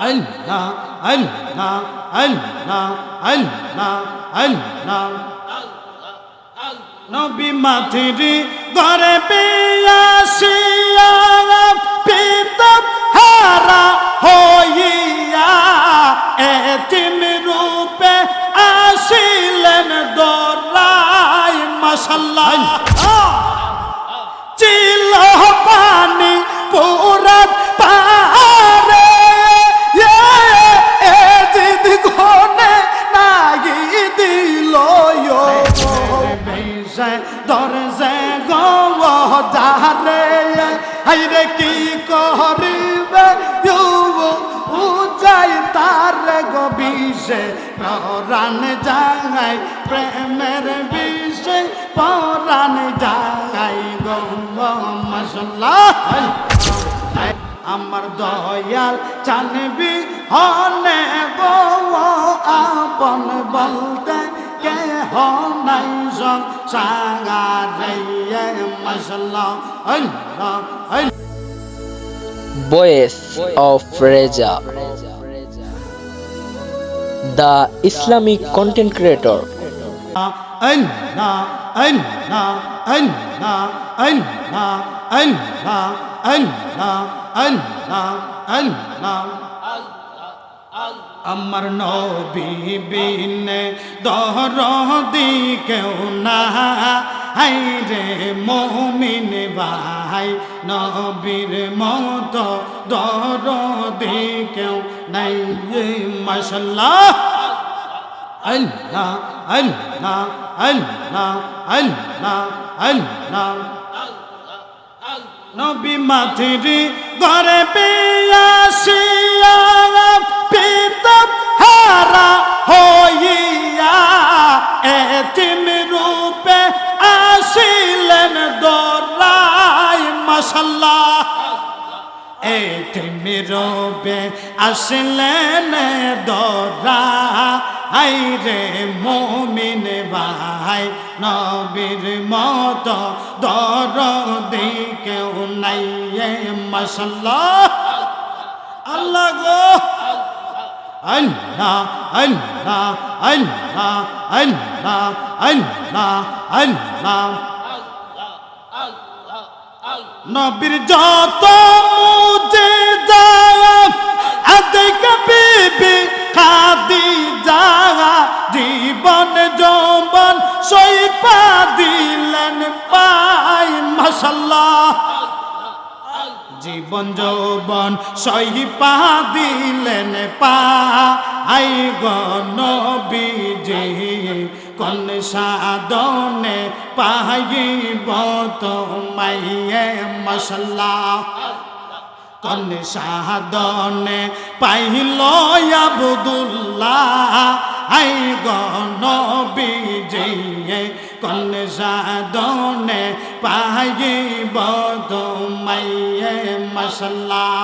আল্লাহ আল্লাহ আল্লাহ আল্লাহ আল্লাহ নবী মাথিরি ঘরে পিয়াসিয়া পিতা হারা হইয়া এতিম রূপে আসিলেন দোলাই মাশাআল্লাহ চিল পানি পুরাত পারে এ জিদ কোনে নাগি দিল বেশে দরজে গো যারে হাইরে কি করিবে উজাই তার গো বিষে পরাণ যায় প্রেমের বিষে পরাণ যায় গো মাশাআল্লাহ আমার দয়াল চানবি হনে গো আপন বলতে কে হনাই সংসারে মাশাআল্লাহ আল্লাহ আল্লাহ Voice of Reza, the Islamic content creator. Allah Allah Allah Allah Allah Allah Allah Allah আমার নবী বিনে দরদি কেউ না হাইরে মুমিন ভাই নবীর মতো দরদি কেউ নাই মাশাআল্লাহ আল্লাহ আল্লাহ আল্লাহ আল্লাহ আল্লাহ নবী মাথিরি ঘরে পিয়াসিয়া পিতা হারা হইয়া এতিম রূপে আসিলেন দোলাই মাশাআল্লাহ এতিম রূপে আসিলেন দোলাই রে মুমিন ভাই নবীর মতো দরদি কেউ নাই মাশাআল্লাহ আল্লাহ গো আল্লাহ আল্লাহ আল্লাহ আল্লাহ আল্লাহ আল্লাহ নবীর যত মুজিজা আদেক বিবি খাদিজা জীবন যৌবন সইপা দিলেন পাই মাশাআল্লাহ জীবন যৌবন সইপা দিলেন পাই গো নবীজি কোন সাধনে পাইব তোমায় মাশাআল্লাহ কোন সাধনে পাইল আব্দুল্লাহ আই গো নবীজি কোন সাধনে পাইব তোমায় মাশাআল্লাহ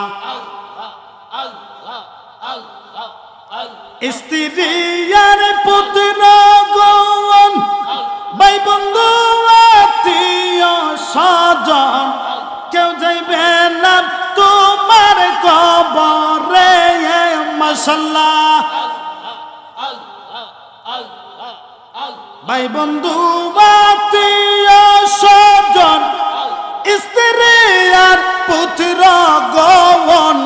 স্ত্রীর পুত্র গণ ভাই বন্ধু আত্মীয় স্বজন কেউ যাইবে না তোমার কবরে মাশাআল্লাহ ভাই বন্ধু আত্মীয় স্বজন স্ত্রী আর পুত্র গণ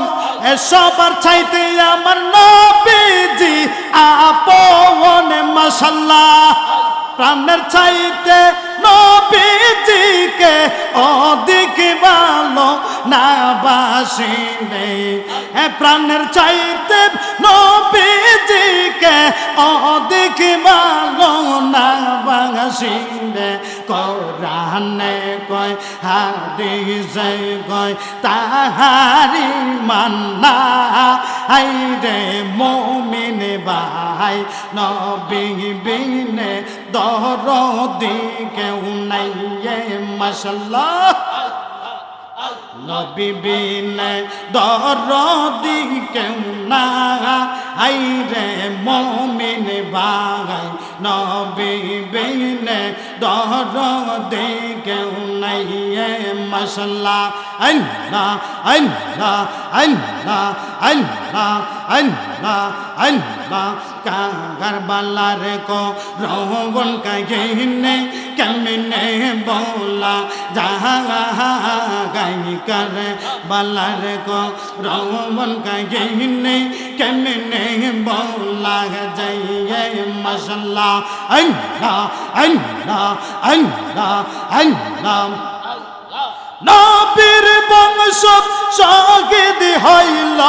সবার চাইতে আমার নবীজি আপন মাশাআল্লাহ প্রাণের চাইতে নবীজিকে অধিক ভালো না বাসিনে প্রাণের চাইতে নবীজিকে অধিক ভালো না বাসিনে কোরআনে কয় হাদিসে কয় তাহারি মান্না আইরে মুমিন ভাই নবী বিনে দরদি কেউ নাই মাশাআল্লাহ নবী বিনে দরদি কেউ না আইরে মুমিন ভাই নবী বিনে দরদি কেউ নাই মাশাল্লাহ আল্লাহ আল্লাহ আল্লাহ আল্লাহ আল্লাহ আল্লাহ কারবালার কো রহবন কাহিনে কেমনে বলা গাই কারবালার কো রহবন কাহিনে কেমনে বলা যায় মাশাল্লাহ আল্লাহ আল্লাহ আল্লাহ আল্লাহ নবীর বংশ শহীদ হইল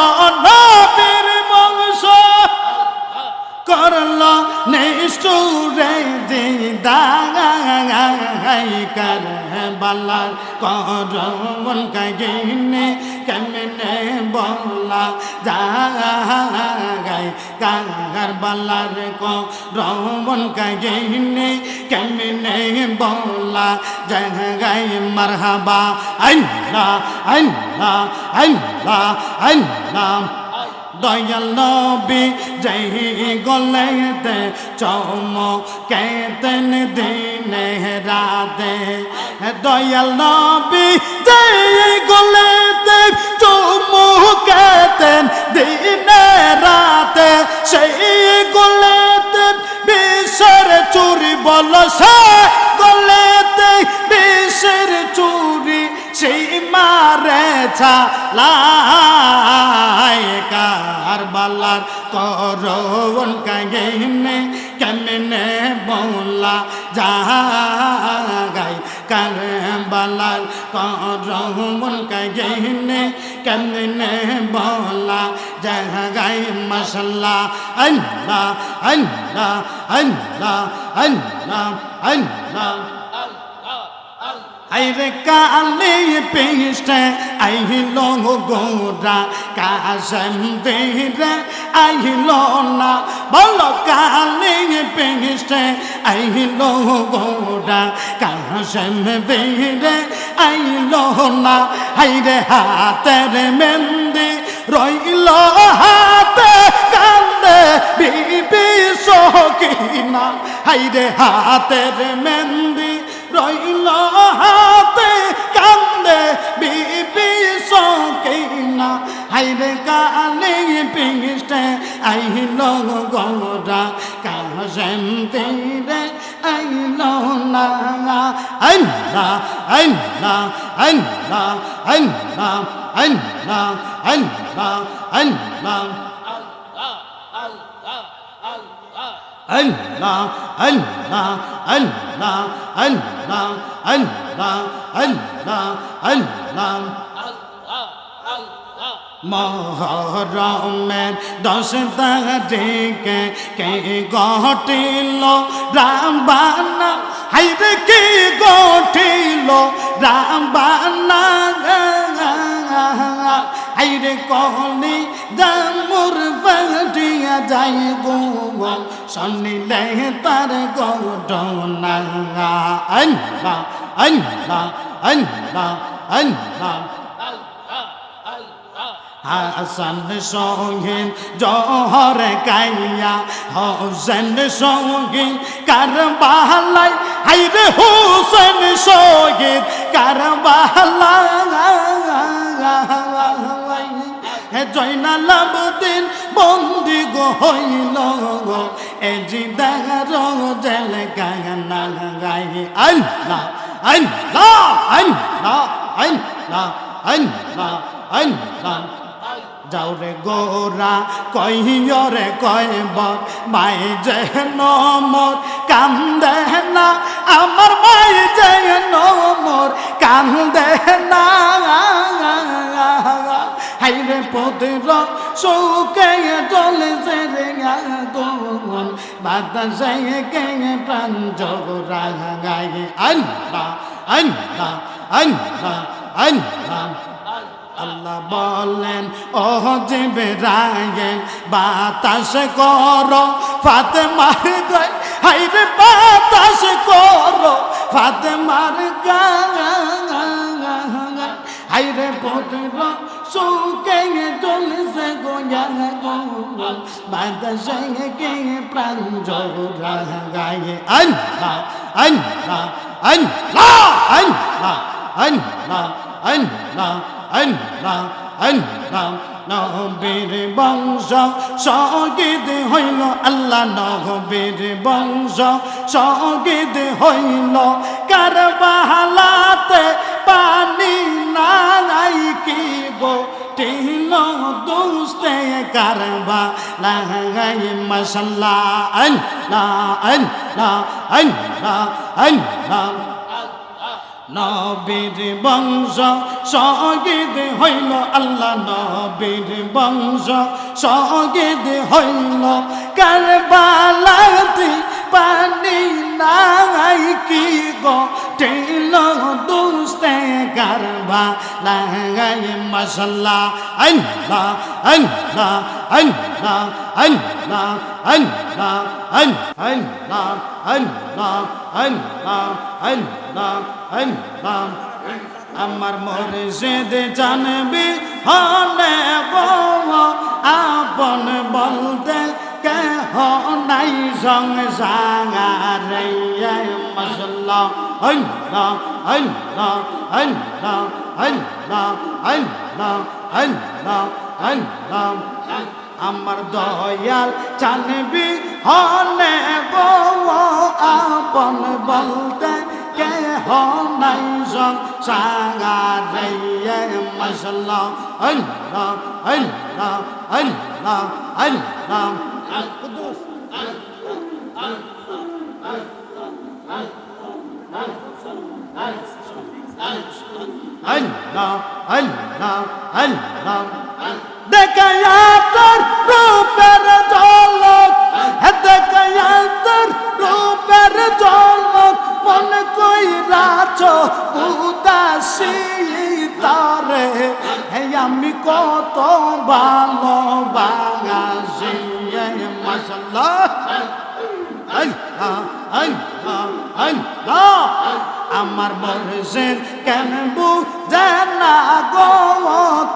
নবীর বংশ করল নিষ্ঠুরে দিদাই কারবালার করবন কাহিনে কেমনে বলা যায় কারবালার করবন কাহিনে কেমনে বলা যায় মারহাবা আল্লাহ আল্লাহ আল্লাহ আল্লাহ দয়াল নবী যেই গলেতে চমকেতেন দিনে রাতে দয়াল নবী যেই গলেতে চমকেতেন দিনে রাতে সেই গলেতে বিশ্বের চুরি বল সে গলেতে বিশ্বের চুরি সেই মারে ছালাই কারবালার করবন কাহিনে কেমনে বলা যায় কারবালার করবন কাহিনে কেমনে বলা যায় মাশাল্লাহ আল্লাহ আল্লাহ আল্লাহ আল্লাহ আল্লাহ আইরে কালে পেশে আইলো গোরা কাশম দেরে আইলো না বলো কালে পেশে আইলো গোরা কাশম দেরে আইলো না আইরে হাতের মেহেন্দি রইল হাতে কান্দে বিবি সকিনা আইরে হাতের মেহেন্দি রইল হাতে কান্দে বিবি সকিনা হাইরে কালে পিংস্টে আইল গোরা কাশম তীরে আইল না আল্লাহ আল্লাহ আল্লাহ আল্লাহ আল্লাহ আল্লাহ আল্লাহ Allah, Allah, Allah, Allah, Allah, Allah, Allah. মহরমের 10 তারিখে কে ঘটিল রামবানা হাইরে কে ঘটিল রামবানা হাইরে কলি দামুর ফাটিয়া যাই গো শুনিলে তার ঘটনা আল্লাহ আল্লাহ আল্লাহ আল্লাহ হাসান সঙ্গীন জহর কাইয়া হোসেন সঙ্গীন কারবালাই হাইরে হোসেন সঙ্গীন কারবালাই জয়নাল আবদিন বন্দি গো হইল গো এ জিদার জেল গানা গাই আল্লাহ আল্লাহ আল্লাহ আল্লাহ আল্লাহ আল্লাহ যাও রে গোরা কইরে কয়বর মাই যেন মোর কান্দে না আমার মাই যেন মোর কান্দে না হাইরে পদের শোকে চলেছে রে গোমন বাতাসে কে প্রাণ জোরা গায়ে আল্লাহ আল্লাহ আল্লাহ আল্লাহ আল্লাহ বলেন ও জিবরাইল বাতাস করো ফাতেমার গায়ে হাইরে বাতাস করো ফাতেমার গায়ে হাইরে পদের শোকে চলেছে গোয়া গোমন বাতাসে কে প্রাণ জোরা গায়ে আল্লাহ আল্লাহ আল্লাহ আল্লাহ আল্লাহ আল্লাহ আল্লাহ আল্লাহ নবীর বংশ শহীদ হইল আল্লাহ নবীর বংশ শহীদ হইল কারবালাতে পানি নাই কি গো তিন দুস্তে কারবালায় মাশাআল্লাহ আল্লাহ আল্লাহ আল্লাহ আল্লাহ নবীর বংশ শহীদ হইল আল্লাহ নবীর বংশ শহীদ হইল কারবালাতে পানি নাই কি গো টিল দুস্তে কারবালায় মাশাআল্লাহ আল্লাহ আল্লাহ আল্লাহ আল্লাহ আল্লাহ আল্লাহ আল্লাহ আল্লাহ আল্লাহ আল্লাহ আমার মুর্শিদ জানবি হলে গো আপন বলতে কেহ নাই সংসারে মাশাআল্লাহ আল্লাহ আল্লাহ আল্লাহ আল্লাহ আল্লাহ আল্লাহ আল্লাহ আমার দয়াল জানবি হলে গো আপন বলতে কেহ নাই সংসারে মাশাআল্লাহ আল্লাহ আল্লাহ আল্লাহ আল্লাহ কুদুস আল্লাহ আল্লাহ আল্লাহ দেখায়া তোর রূপের ঝলক দেখায়া তোর রূপের ঝলক মন কইরাছ উদাসী তারে হে আমি কত ভালোবাসি মাশাআল্লাহ আল্লাহ আল্লাহ আল্লাহ আমার মুর্শিদ কেন বুঝে না গো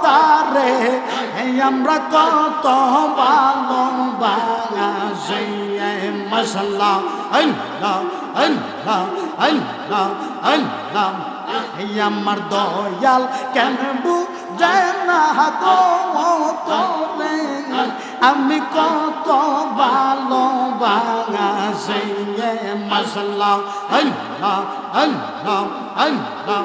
তারে আমরা কত ভালোবাসি মাশাআল্লাহ আল্লাহ আল্লাহ আল্লাহ আল্লাহ আমার দয়াল কেন বুঝে না গো তোরে আমি কত ভালোবাসি মাশাআল্লাহ আল্লাহ আল্লাহ আল্লাহ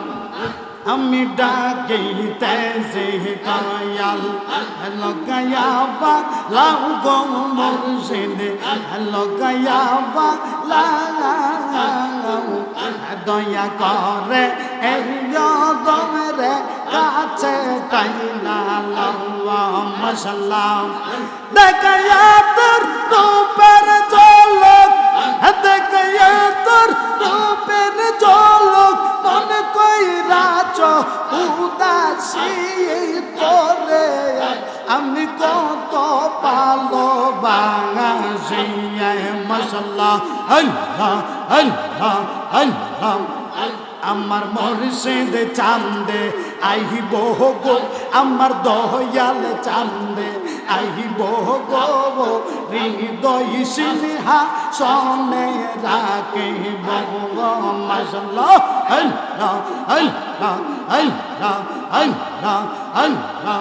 আমি ডাকিতে যে দয়াল লগায়াবা লাউ গো মুর্শিদ লগায়াবা লাউ দয়া করে এই দমরে কাছে তাই না লাউ মাশাআল্লাহ দেখায়া তোর রূপের ঝলক দেখায়া তোর রূপের ঝলক মন কইরাছ উদাসী তোরে আমি কত ভালোবাসি মাশাআল্লাহ আল্লাহ আল্লাহ আল্লাহ আমার মুর্শিদ চান্দে আইব গো আমার দয়াল চান্দে আইব গো হৃদয় সিনহা সনে রাখিব গো মাশাআল্লাহ আল্লাহ আল্লাহ আল্লাহ আল্লাহ আল্লাহ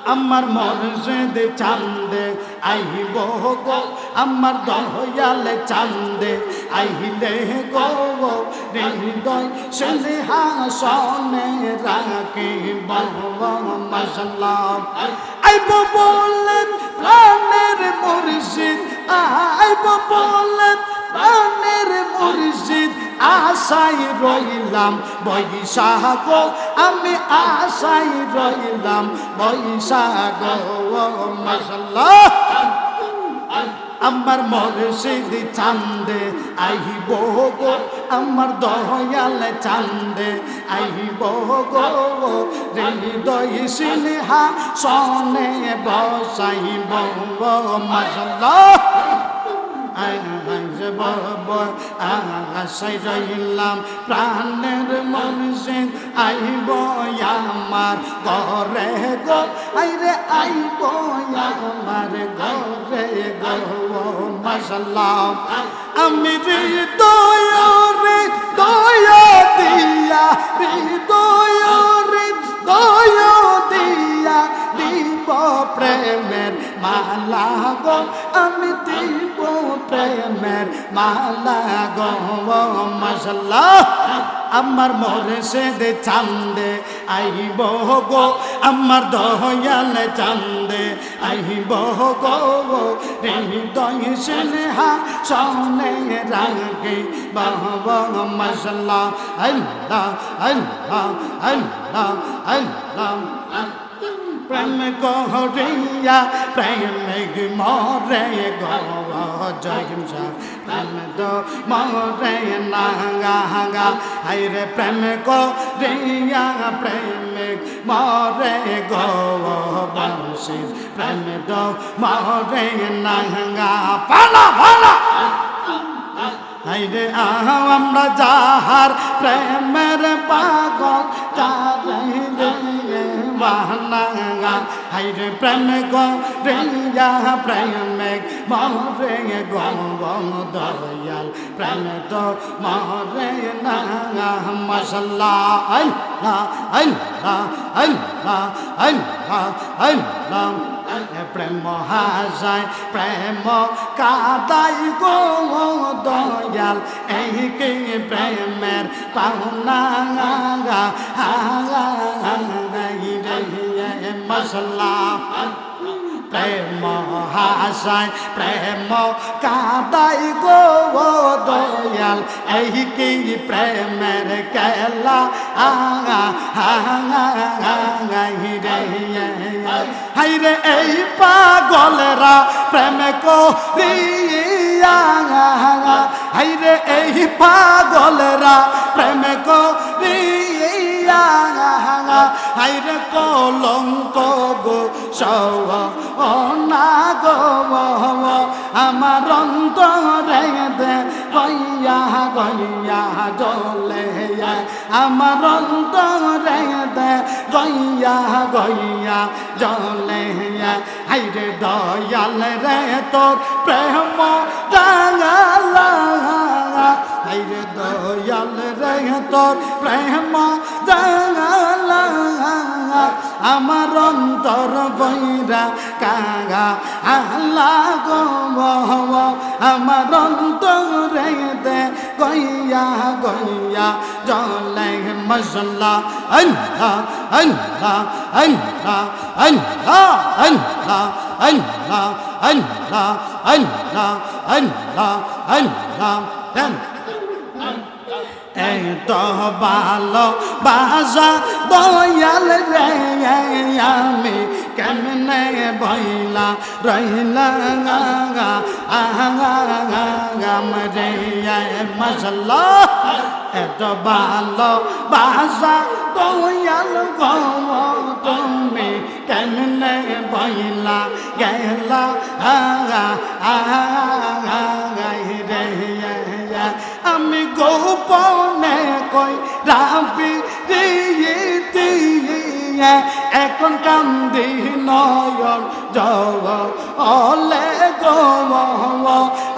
আমার মুর্শিদ চান্দে আইব গো আমার দয়াল চান্দে আইলে গো হৃদয় সিংহাসনে রাখিব মাশাআল্লাহ আইব বলেন প্রাণের মুর্শিদ আইব বলেন প্রাণের মুর্শিদ আশাই রইলাম বৈশাখ আমি আশাই রইলাম বৈশাখ মাশাআল্লাহ আমার মুর্শিদ চান্দে আইব গো আমার দয়াল চান্দে আইব গো হৃদয় সিংহাসনে বসাইব মাশাআল্লাহ আশাই রইলাম প্রাণের মুর্শিদ আইব আমার ঘরে গো আইরে আইব আমার ঘরে গো মাশাআল্লাহ আমি হৃদয় রে দয়া দিয়া হৃদয় হৃদয় দিয়া দিব প্রেমের মালা গো আমি দিব প্রেমের মালা গো মাশাআল্লাহ আমার মুর্শিদ চান্দে আইব গো আমার দয়াল চান্দে আইব গো হৃদয় স্নেহা সনে রাগে বাবা মাশাআল্লাহ আল্লাহ আল্লাহ আল্লাহ আল্লাহ প্রেম গহরিয়া প্রেম মরে গো জয় শাহ প্রেম দো মরে নাঙ্গা হাঙ্গা হাইরে প্রেম গহরিয়া প্রেম মরে গো বংশী প্রেম দো মরে নাঙ্গা পালা পালা হাইরে আমরা যাহার প্রেমের পাগল তারে বাহানা হাইরে প্রেম গো রেয়া প্রেমে মরে গো দয়াল প্রেম তো মরে না মাশাআল্লাহ আল্লাহ আল্লাহ আল্লাহ আল্লাহ আল্লাহ প্রেম হাসায় প্রেম কাদাই গো দয়াল এই কে প্রেমের পাওনা মাশাআল্লাহ প্রেম হাসায় প্রেম কাদাই গো দয়াল এই কি প্রেমের কেলা হাইরে এই পাগলরা প্রেম করিয়া হাইরে এই পাগলরা প্রেম করিয়া হাইরে কলঙ্ক গো সব না গো আমার অন্তরে দে গইয়া গইয়া জলে আমার অন্তরে দে গইয়া গইয়া জলে হাইরে দয়াল রে তোর প্রেম রাঙালা হাইরে দয়াল রে তোর প্রেম রাঙালা আমার অন্তর বৈরা কাগা আল্লাহ গো আমার অন্তরে দে গইয়া গইয়া জলে মশলা আল্লাহ আল্লাহ আল্লাহ আল্লাহ আল্লাহ আল্লাহ আল্লাহ আল্লাহ আল্লাহ আল্লাহ তো ভালো বাসা দয়াল রে আমি কেমনে বইলা রইলা গাম রে মাশাআল্লাহ এত ভালো বাসা দয়াল গো তুমি কেমনে বইলা গেলা আমি গোপনে কই রাবি দিয়ে এখন কান্দি নয়ন জগ অলে গো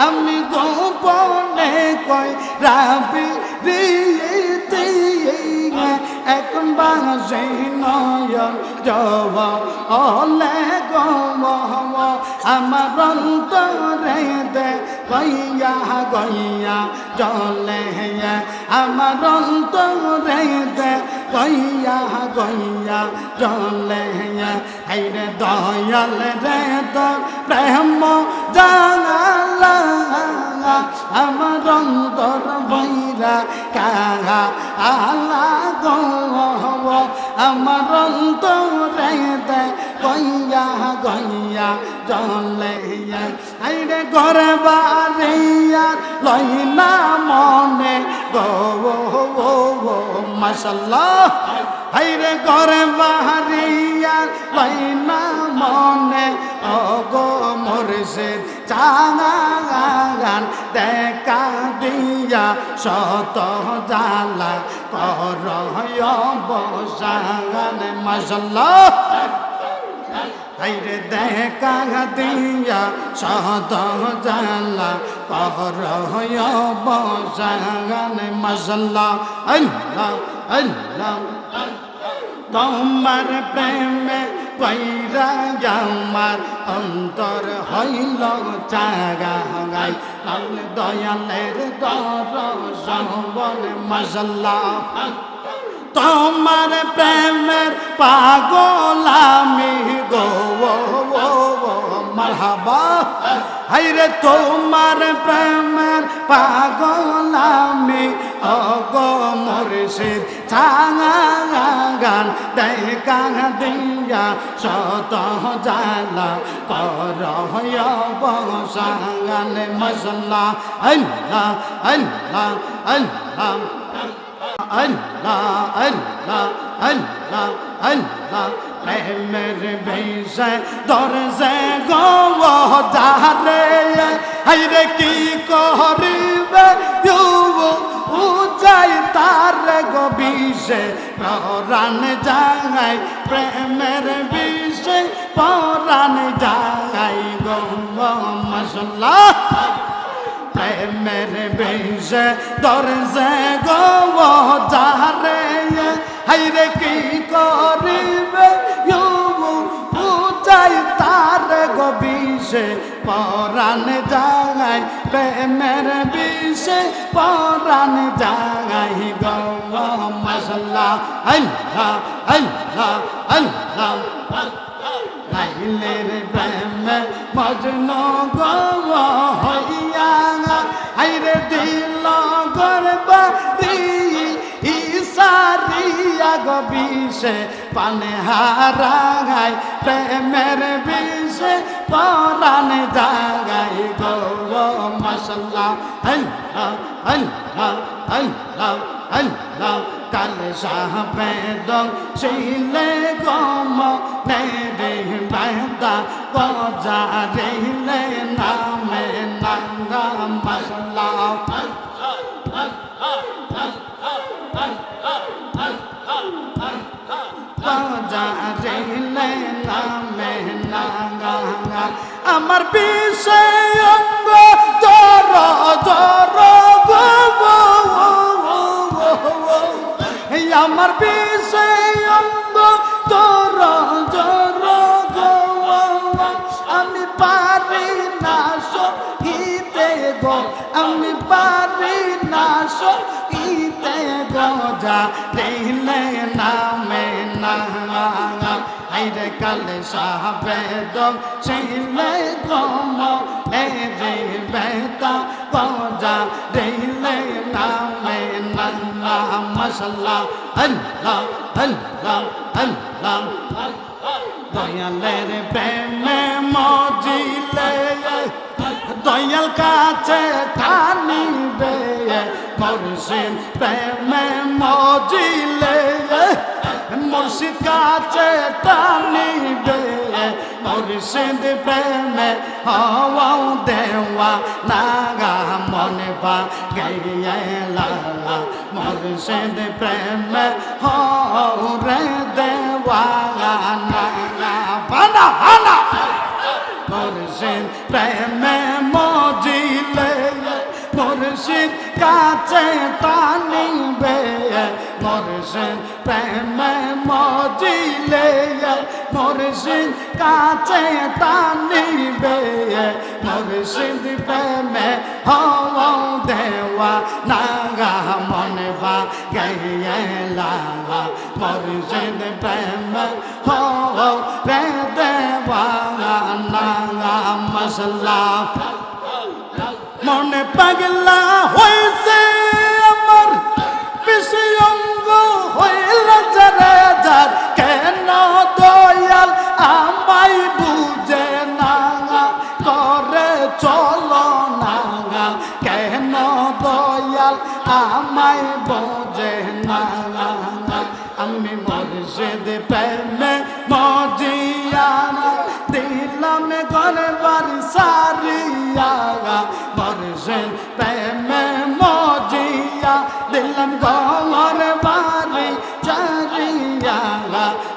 আমি গোপনে কই রাবি দিয়ে এখন বাজে নয়ন জগ অলে গো আমার অন্তরে দে গইয়া গইয়া জলে আমার অন্তরে দে গইয়া গইয়া জলে হাইরে দয়াল রে তোর প্রেম জানালা আমার অন্তর বইরা কাহা আলা গো আমার অন্তরে দে গইয়া গইয়া জলে হাইরে ঘরে বাড়িয়া লই না মনে গো মাশাআল্লাহ হাইরে ঘরে বাড়িয়া লই না মনে ও গো মুর্শিদ চাঙান দেখা দিয়া শত জালা কর বসান মাশাআল্লাহ হাইরে দেখা দিয়া সদ জালা কর বসান মশলা আল্লাহ আল্লাহ তোমার প্রেমে কইরা আমার অন্তর হইল চাগাই দয়ালের দরসবন মশলা তোমার প্রেমের পাগল আমি গো মারহাবা হাইরে তোমার প্রেমের পাগল আমি অগো মুর্শিদ গান দেখা দিয়া শত জালা কর বসান মশলা আল্লাহ আল্লাহ আল্লাহ আল্লাহ আল্লাহ আল্লাহ আল্লাহ প্রেমের বেশে দরজে গো যারে হাইরে কি করিবে উজাই তার গো বিষে পরাণ যাই প্রেমের বিষে পরাণ যাই গো মশলা প্রেমের বেশে দরজে গো যারে হাইরে কি করিবে উজাই তার গো বিষে পরাণ যাই প্রেমের বিষে পরাণ যাই গো মশলা আল্লাহ আল্লাহ আল্লাহ লাইলের প্রেমে মজনু গো হইয়া হাইরে দিল গরবা ইসারিয়া গো বিষে পানে হারাই প্রেমের বিষে পরাণ জাগাই গো মশলা আল্লাহ আল্লাহ আল্লাহ আল্লাহ কাল সাহেদ শিলে গম নেরে বাদা গজা রেলে নামে নাঙ্গা মশলা গজা রেলে নামে নাঙ্গা আমার বিষয় অঙ্গ জর জর আমার বিষয় অঙ্গ জর জর আমি পারি না সহিতে গো আমি পারি না সহিতে গো যা রেলে নামে না হাইরে কালে সাহেদ শিলে গম রে বেতা গজা রেলে নামে না মশলা আল্লাহ আল্লাহ আল্লাহ দয়ালের প্রেমে মজিলে দয়াল কাছে টানিবে মুর্শিদ প্রেমে মজিলে মুর্শিদ কাছে টানিবে মুর্শিদ প্রেমে হওয়া দেওয়া নাগা মনে পা গেলা মুর্শিদ প্রেমে হরে দেওয়া নাগা বানা বানা মুর্শিদ প্রেমে মজিলে মুর্শিদ কাছে টানিবে মুর্শিদ প্রেমে মজিলে মুর্শিদ কাছে টানিবে মুর্শিদ প্রেমে হওয়া দেওয়া নাগা মনে বা গেলা মুর্শিদ প্রেমে হওয়া দেওয়া নাগা মশলা মনে পাগলা হয়েছে আমার বিষয় অঙ্গ হইল যারা যার কেন দয়াল আমায় বুঝে না করে চলো না কেন দয়াল আমায় বোঝে না আমি মুর্শিদ প্রেমে মজিয়া দিলাম ঘরে বাড়ি সারিয়া মুর্শিদ প্রেমে মজিয়া দিলাম ঘরে বাড়ি চারিয়া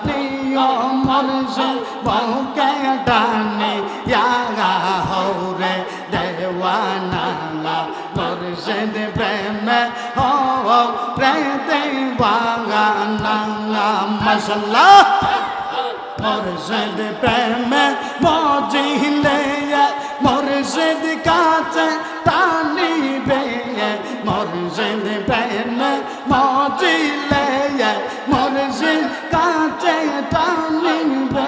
নিয়ম মুর্শিদ বউকে মাশাআল্লাহ মুর্শিদ প্রেমে মজিলে মুর্শিদ কাছে টানিবে মুর্শিদ প্রেমে মজিলে মুর্শিদ কাছে টানিবে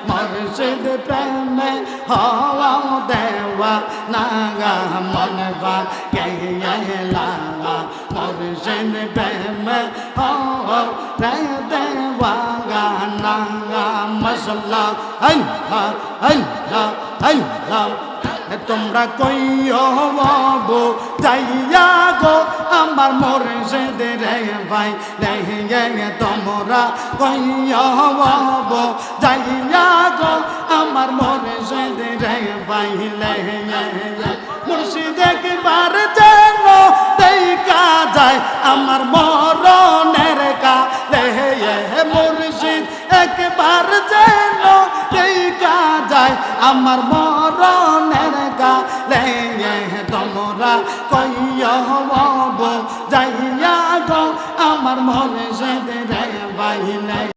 মুর্শিদ প্রেমে হওয়া দেওয়া নাগা মনবা গেলা মুর্শিদ প্রেমে হওয়া দেওয়া নাগা মশলা আল্লাহ আল্লাহ আল্লাহ তোমরা কইও বাবু যাইয়া গো আমার মুর্শিদ রে ভাই লে তোমরা কইও বাবু যাইয়া গো আমার মুর্শিদ রে ভাই লে মুর্শিদ একবার যেন দেখা যায় আমার মরণের কালে মুর্শিদ একবার যেন দেখা যায় আমার মরণের কালে তোমরা কইয়া যাইয়া গো আমার মুর্শিদ রে ভাই